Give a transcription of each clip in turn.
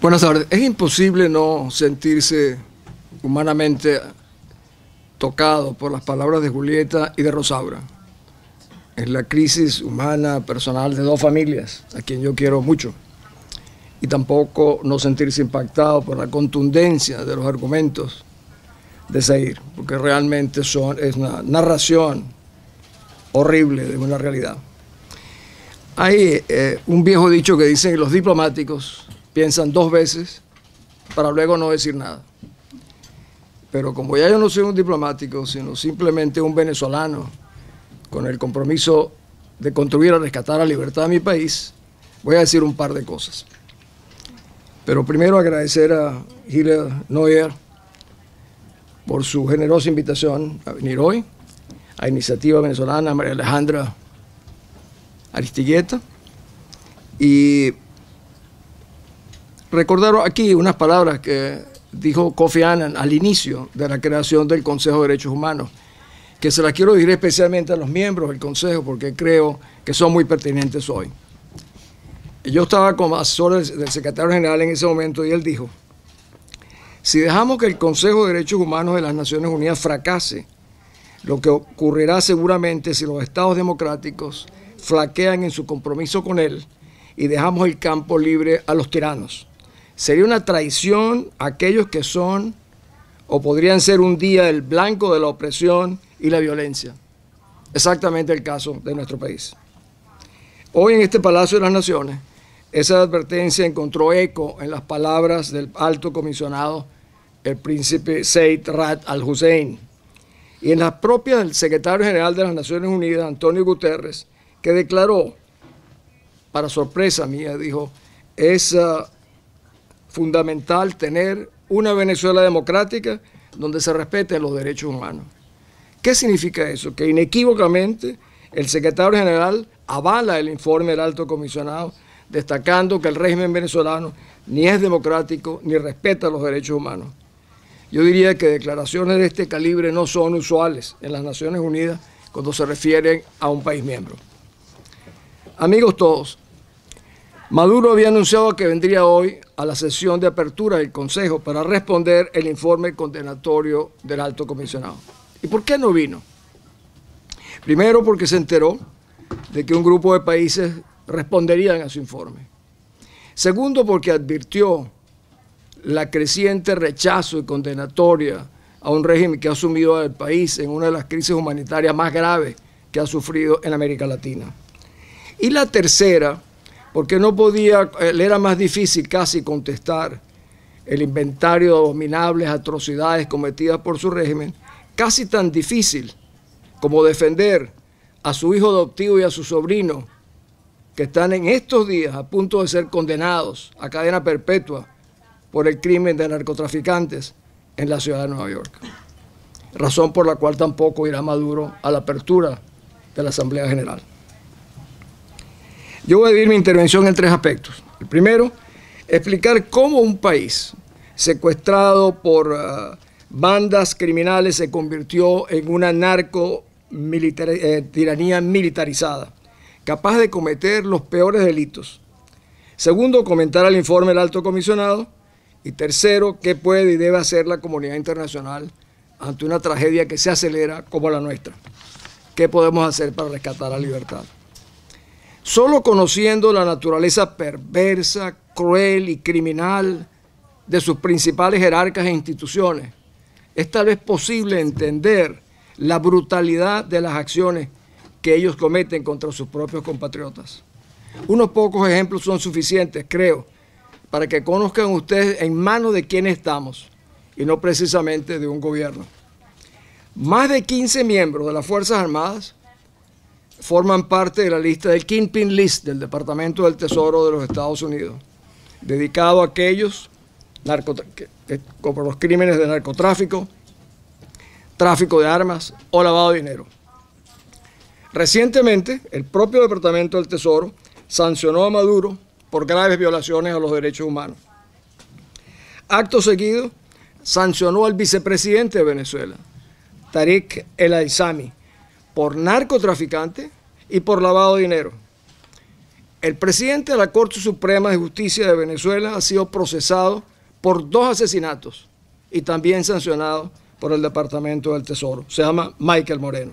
Buenas tardes. Es imposible no sentirse humanamente tocado por las palabras de Julieta y de Rosaura. Es la crisis humana personal de dos familias, a quien yo quiero mucho. Y tampoco no sentirse impactado por la contundencia de los argumentos de Zair, porque realmente es una narración horrible de una realidad. Hay un viejo dicho que dicen que los diplomáticos piensan dos veces para luego no decir nada. Pero como ya yo no soy un diplomático, sino simplemente un venezolano con el compromiso de contribuir a rescatar la libertad de mi país, voy a decir un par de cosas. Pero primero agradecer a Hilde Neuer por su generosa invitación a venir hoy, a Iniciativa Venezolana, a María Alejandra Aristigueta, y recordar aquí unas palabras que dijo Kofi Annan al inicio de la creación del Consejo de Derechos Humanos, que se las quiero decir especialmente a los miembros del Consejo porque creo que son muy pertinentes hoy. Yo estaba como asesor del secretario general en ese momento y él dijo: si dejamos que el Consejo de Derechos Humanos de las Naciones Unidas fracase, lo que ocurrirá seguramente si los estados democráticos flaquean en su compromiso con él y dejamos el campo libre a los tiranos. Sería una traición a aquellos que son o podrían ser un día el blanco de la opresión y la violencia. Exactamente el caso de nuestro país. Hoy en este Palacio de las Naciones, esa advertencia encontró eco en las palabras del alto comisionado, el príncipe Said Rad al-Hussein, y en las propias del secretario general de las Naciones Unidas, Antonio Guterres, que declaró, para sorpresa mía, dijo, es fundamental tener una Venezuela democrática donde se respeten los derechos humanos. ¿Qué significa eso? Que inequívocamente el secretario general avala el informe del alto comisionado, destacando que el régimen venezolano ni es democrático ni respeta los derechos humanos. Yo diría que declaraciones de este calibre no son usuales en las Naciones Unidas cuando se refieren a un país miembro. Amigos todos, Maduro había anunciado que vendría hoy a la sesión de apertura del Consejo para responder el informe condenatorio del alto comisionado. ¿Y por qué no vino? Primero, porque se enteró de que un grupo de países responderían a su informe. Segundo, porque advirtió la creciente rechazo y condenatoria a un régimen que ha sumido al país en una de las crisis humanitarias más graves que ha sufrido en América Latina. Y la tercera, porque no podía, le era más difícil casi contestar el inventario de abominables atrocidades cometidas por su régimen, casi tan difícil como defender a su hijo adoptivo y a su sobrino, que están en estos días a punto de ser condenados a cadena perpetua por el crimen de narcotraficantes en la ciudad de Nueva York. Razón por la cual tampoco irá Maduro a la apertura de la Asamblea General. Yo voy a dividir mi intervención en tres aspectos. El primero, explicar cómo un país secuestrado por bandas criminales se convirtió en una tiranía militarizada, capaz de cometer los peores delitos. Segundo, comentar el informe del alto comisionado. Y tercero, qué puede y debe hacer la comunidad internacional ante una tragedia que se acelera como la nuestra. ¿Qué podemos hacer para rescatar la libertad? Solo conociendo la naturaleza perversa, cruel y criminal de sus principales jerarcas e instituciones, es tal vez posible entender la brutalidad de las acciones que ellos cometen contra sus propios compatriotas. Unos pocos ejemplos son suficientes, creo, para que conozcan ustedes en manos de quién estamos y no precisamente de un gobierno. Más de 15 miembros de las Fuerzas Armadas forman parte de la lista del Kingpin List del Departamento del Tesoro de los Estados Unidos, dedicado a aquellos como los crímenes de narcotráfico, tráfico de armas o lavado de dinero. Recientemente, el propio Departamento del Tesoro sancionó a Maduro por graves violaciones a los derechos humanos. Acto seguido, sancionó al vicepresidente de Venezuela, Tariq El Aissami, por narcotraficante y por lavado de dinero. El presidente de la Corte Suprema de Justicia de Venezuela ha sido procesado por 2 asesinatos y también sancionado por el Departamento del Tesoro. Se llama Michael Moreno.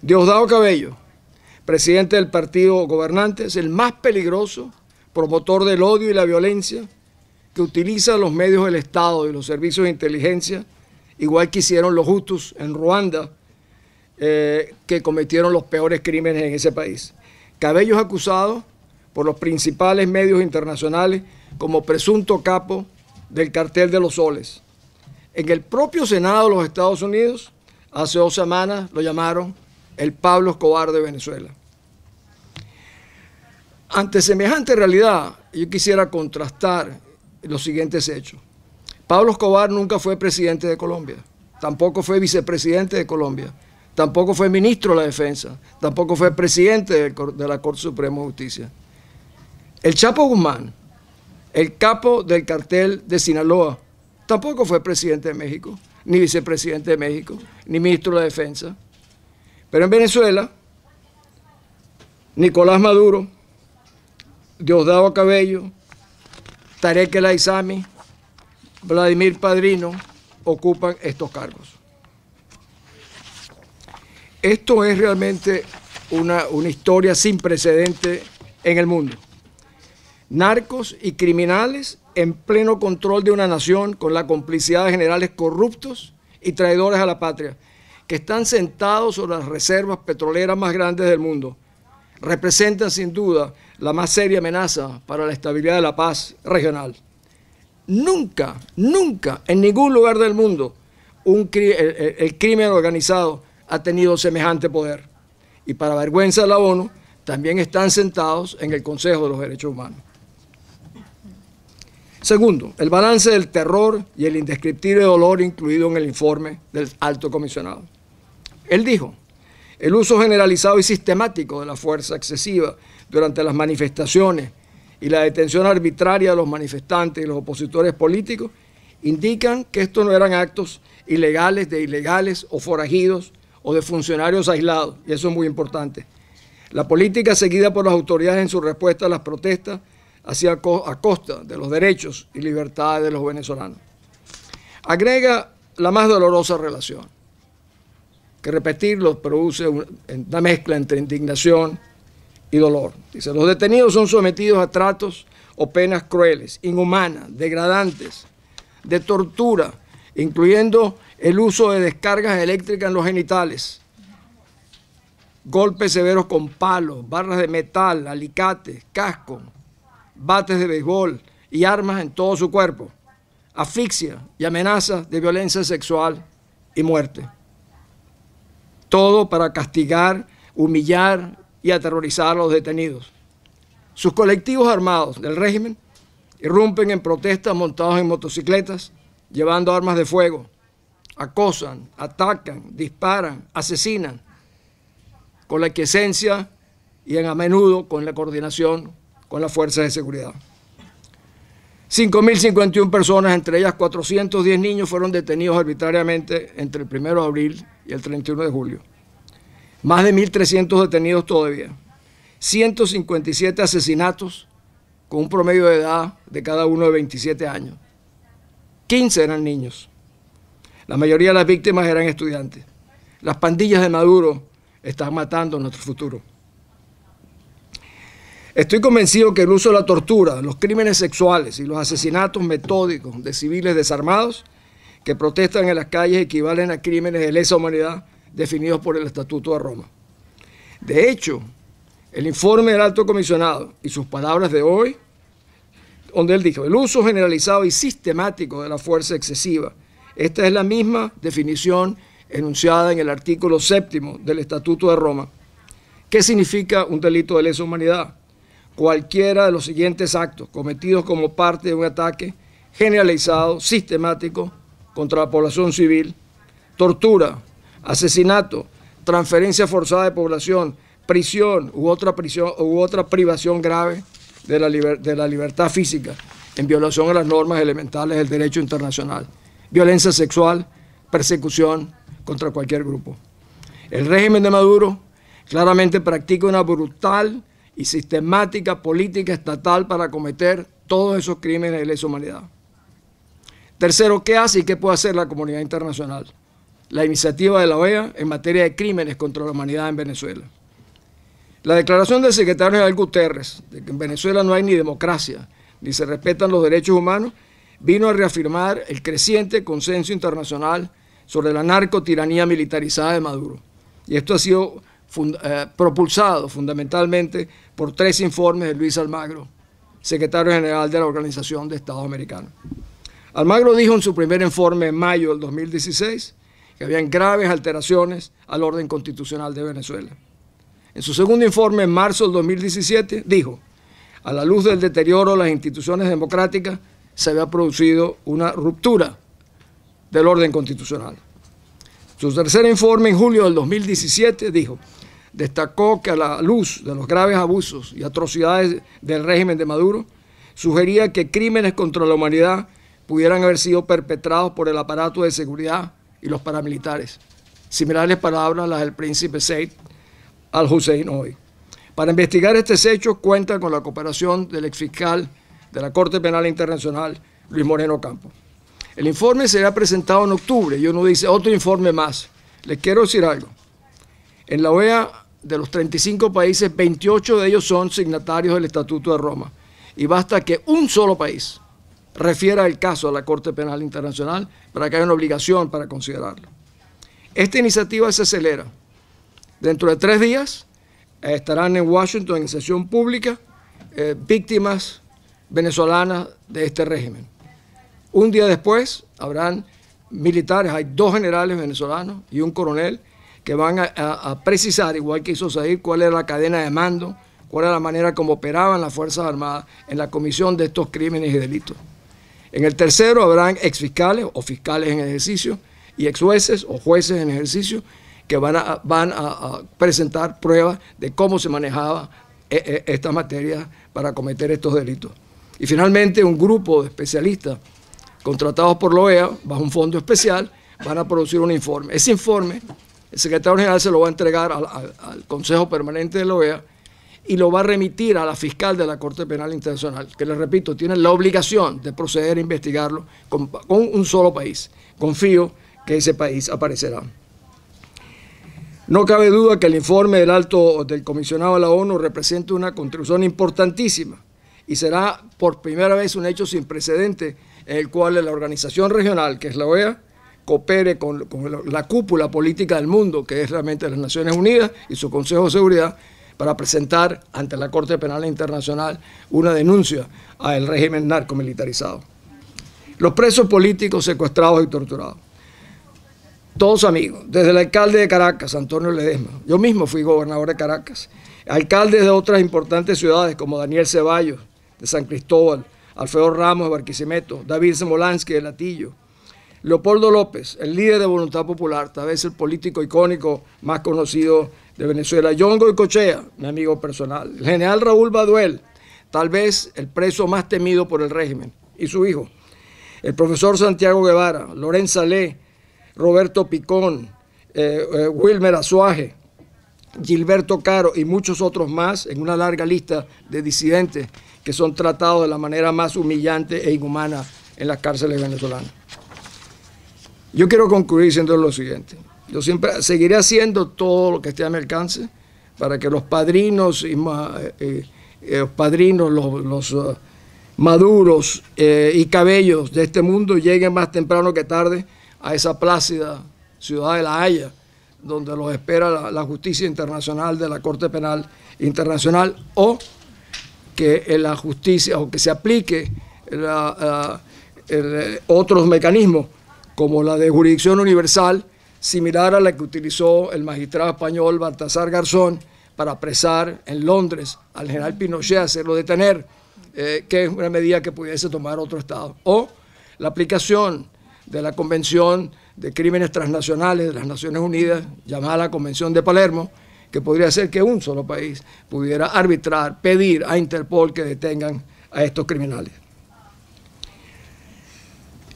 Diosdado Cabello, presidente del partido gobernante, es el más peligroso promotor del odio y la violencia que utiliza los medios del Estado y los servicios de inteligencia, igual que hicieron los Hutus en Ruanda, que cometieron los peores crímenes en ese país. Cabello es acusado por los principales medios internacionales como presunto capo del cartel de los soles. En el propio Senado de los Estados Unidos, hace 2 semanas, lo llamaron el Pablo Escobar de Venezuela. Ante semejante realidad, yo quisiera contrastar los siguientes hechos. Pablo Escobar nunca fue presidente de Colombia, tampoco fue vicepresidente de Colombia, tampoco fue ministro de la Defensa, tampoco fue presidente de la Corte Suprema de Justicia. El Chapo Guzmán, el capo del cartel de Sinaloa, tampoco fue presidente de México, ni vicepresidente de México, ni ministro de la Defensa. Pero en Venezuela, Nicolás Maduro, Diosdado Cabello, Tarek El Aissami, Vladimir Padrino ocupan estos cargos. Esto es realmente una historia sin precedente en el mundo. Narcos y criminales en pleno control de una nación con la complicidad de generales corruptos y traidores a la patria, que están sentados sobre las reservas petroleras más grandes del mundo, representan sin duda la más seria amenaza para la estabilidad de la paz regional. Nunca, nunca, en ningún lugar del mundo, el crimen organizado ha tenido semejante poder. Y para vergüenza de la ONU, también están sentados en el Consejo de los Derechos Humanos. Segundo, el balance del terror y el indescriptible dolor incluido en el informe del Alto Comisionado. Él dijo: el uso generalizado y sistemático de la fuerza excesiva durante las manifestaciones y la detención arbitraria de los manifestantes y los opositores políticos indican que estos no eran actos ilegales de ilegales o forajidos o de funcionarios aislados, y eso es muy importante. La política seguida por las autoridades en su respuesta a las protestas hacía a costa de los derechos y libertades de los venezolanos. Agrega la más dolorosa relación, que repetirlo produce una mezcla entre indignación y dolor. Dice: los detenidos son sometidos a tratos o penas crueles, inhumanas, degradantes, de tortura, incluyendo el uso de descargas eléctricas en los genitales, golpes severos con palos, barras de metal, alicates, cascos, bates de béisbol y armas en todo su cuerpo, asfixia y amenazas de violencia sexual y muerte. Todo para castigar, humillar y aterrorizar a los detenidos. Sus colectivos armados del régimen irrumpen en protestas montados en motocicletas, llevando armas de fuego, acosan, atacan, disparan, asesinan, con la aquiescencia y a menudo con la coordinación con las fuerzas de seguridad. 5.051 personas, entre ellas 410 niños, fueron detenidos arbitrariamente entre el 1 de abril y el 31 de julio. Más de 1.300 detenidos todavía. 157 asesinatos con un promedio de edad de cada uno de 27 años. 15 eran niños. La mayoría de las víctimas eran estudiantes. Las pandillas de Maduro están matando nuestro futuro. Estoy convencido que el uso de la tortura, los crímenes sexuales y los asesinatos metódicos de civiles desarmados que protestan en las calles equivalen a crímenes de lesa humanidad definidos por el Estatuto de Roma. De hecho, el informe del Alto Comisionado y sus palabras de hoy, donde él dijo: el uso generalizado y sistemático de la fuerza excesiva. Esta es la misma definición enunciada en el artículo 7º del Estatuto de Roma. ¿Qué significa un delito de lesa humanidad? Cualquiera de los siguientes actos cometidos como parte de un ataque generalizado, sistemático, contra la población civil: tortura, asesinato, transferencia forzada de población, prisión u otra privación grave de la libertad física en violación a las normas elementales del derecho internacional, violencia sexual, persecución contra cualquier grupo. El régimen de Maduro claramente practica una brutal y sistemática política estatal para cometer todos esos crímenes de lesa humanidad. Tercero, ¿qué hace y qué puede hacer la comunidad internacional? La iniciativa de la OEA en materia de crímenes contra la humanidad en Venezuela. La declaración del secretario general Guterres de que en Venezuela no hay ni democracia ni se respetan los derechos humanos vino a reafirmar el creciente consenso internacional sobre la narcotiranía militarizada de Maduro. Y esto ha sido propulsado fundamentalmente por 3 informes de Luis Almagro, secretario general de la Organización de Estados Americanos. Almagro dijo en su primer informe en mayo del 2016 que habían graves alteraciones al orden constitucional de Venezuela. En su segundo informe en marzo del 2017 dijo: a la luz del deterioro de las instituciones democráticas se había producido una ruptura del orden constitucional. Su tercer informe en julio del 2017 destacó que a la luz de los graves abusos y atrocidades del régimen de Maduro, sugería que crímenes contra la humanidad pudieran haber sido perpetrados por el aparato de seguridad y los paramilitares. Similares palabras a las del príncipe Said al-Hussein hoy. Para investigar estos hechos cuenta con la cooperación del exfiscal de la Corte Penal Internacional, Luis Moreno Campos. El informe será presentado en octubre y uno dice otro informe más. Les quiero decir algo. En la OEA, de los 35 países, 28 de ellos son signatarios del Estatuto de Roma. Y basta que un solo país refiera el caso a la Corte Penal Internacional para que haya una obligación para considerarlo. Esta iniciativa se acelera. Dentro de 3 días estarán en Washington en sesión pública víctimas venezolanas de este régimen. Un día después habrán militares, hay 2 generales venezolanos y un coronel que van a precisar, igual que hizo Said, cuál era la cadena de mando, cuál era la manera como operaban las Fuerzas Armadas en la comisión de estos crímenes y delitos. En el tercero habrán exfiscales o fiscales en ejercicio y exjueces o jueces en ejercicio que van a presentar pruebas de cómo se manejaba esta materia para cometer estos delitos. Y finalmente un grupo de especialistas contratados por la OEA bajo un fondo especial van a producir un informe. Ese informe el secretario general se lo va a entregar al Consejo Permanente de la OEA y lo va a remitir a la fiscal de la Corte Penal Internacional, que les repito, tiene la obligación de proceder a investigarlo con un solo país. Confío que ese país aparecerá. No cabe duda que el informe del comisionado de la ONU representa una contribución importantísima y será por primera vez un hecho sin precedente en el cual la organización regional, que es la OEA, coopere con la cúpula política del mundo, que es realmente las Naciones Unidas y su Consejo de Seguridad, para presentar ante la Corte Penal Internacional una denuncia al régimen narcomilitarizado. Los presos políticos secuestrados y torturados. Todos amigos, desde el alcalde de Caracas, Antonio Ledesma, yo mismo fui gobernador de Caracas, alcaldes de otras importantes ciudades como Daniel Ceballos, de San Cristóbal, Alfredo Ramos de Barquisimeto, David Smolansky de Latillo, Leopoldo López, el líder de Voluntad Popular, tal vez el político icónico más conocido de Venezuela, John Goycochea, mi amigo personal, el general Raúl Baduel, tal vez el preso más temido por el régimen, y su hijo, el profesor Santiago Guevara, Lorenza Salé, Roberto Picón, Wilmer Azuaje, Gilberto Caro y muchos otros más en una larga lista de disidentes que son tratados de la manera más humillante e inhumana en las cárceles venezolanas. Yo quiero concluir diciendo lo siguiente. Yo siempre seguiré haciendo todo lo que esté a mi alcance para que los padrinos los maduros y cabellos de este mundo lleguen más temprano que tarde a esa plácida ciudad de La Haya, donde los espera la justicia internacional de la Corte Penal Internacional, o que la justicia, o que se aplique otros mecanismos como la de jurisdicción universal, similar a la que utilizó el magistrado español Baltasar Garzón para apresar en Londres al general Pinochet, hacerlo detener, que es una medida que pudiese tomar otro Estado. O la aplicación de la Convención de Crímenes Transnacionales de las Naciones Unidas, llamada la Convención de Palermo, que podría ser que un solo país pudiera arbitrar, pedir a Interpol que detengan a estos criminales.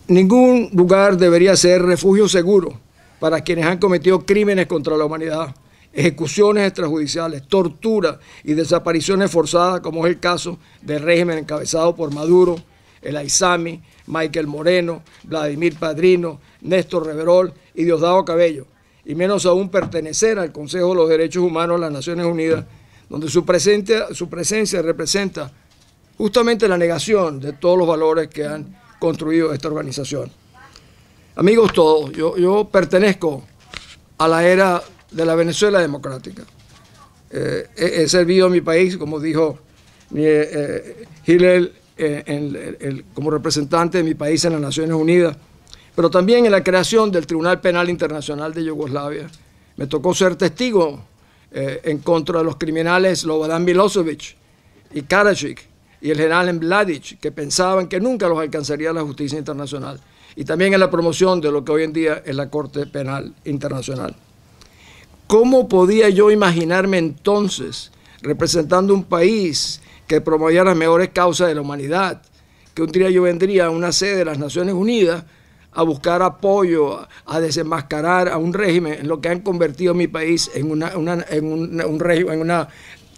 Ningún lugar debería ser refugio seguro para quienes han cometido crímenes contra la humanidad ejecuciones extrajudiciales, tortura y desapariciones forzadas, como es el caso del régimen encabezado por Maduro, el Aizami, Michael Moreno, Vladimir Padrino, Néstor Reverol y Diosdado Cabello, y menos aún pertenecer al Consejo de los Derechos Humanos de las Naciones Unidas, donde su presencia representa justamente la negación de todos los valores que han construido esta organización. Amigos todos, yo pertenezco a la era de la Venezuela democrática. He servido a mi país, como dijo Hillel, como representante de mi país en las Naciones Unidas, pero también en la creación del Tribunal Penal Internacional de Yugoslavia. Me tocó ser testigo en contra de los criminales Slobodan Milosevic y Karadzic y el general Mladic, que pensaban que nunca los alcanzaría la justicia internacional, y también en la promoción de lo que hoy en día es la Corte Penal Internacional. ¿Cómo podía yo imaginarme entonces, representando un país que promovía las mejores causas de la humanidad, que un día yo vendría a una sede de las Naciones Unidas a buscar apoyo, a desenmascarar a un régimen en lo que han convertido mi país en una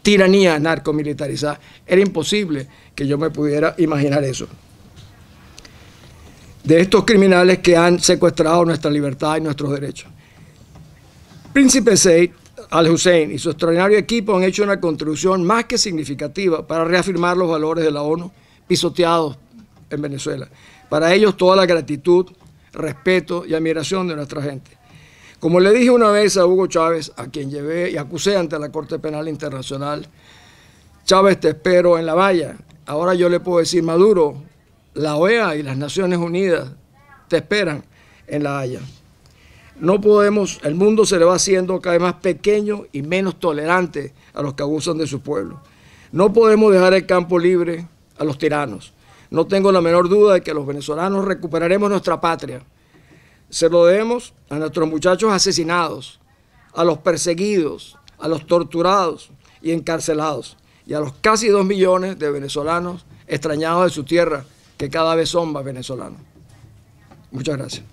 tiranía narcomilitarizada? Era imposible que yo me pudiera imaginar eso. De estos criminales que han secuestrado nuestra libertad y nuestros derechos. Príncipe Said al-Hussein y su extraordinario equipo han hecho una contribución más que significativa para reafirmar los valores de la ONU pisoteados en Venezuela. Para ellos toda la gratitud, respeto y admiración de nuestra gente. Como le dije una vez a Hugo Chávez, a quien llevé y acusé ante la Corte Penal Internacional: Chávez, te espero en la valla. Ahora yo le puedo decir: Maduro, la OEA y las Naciones Unidas te esperan en La Haya. No podemos, el mundo se le va haciendo cada vez más pequeño y menos tolerante a los que abusan de su pueblo. No podemos dejar el campo libre a los tiranos. No tengo la menor duda de que los venezolanos recuperaremos nuestra patria. Se lo debemos a nuestros muchachos asesinados, a los perseguidos, a los torturados y encarcelados, y a los casi 2 millones de venezolanos extrañados de su tierra, que cada vez son más venezolanos. Muchas gracias.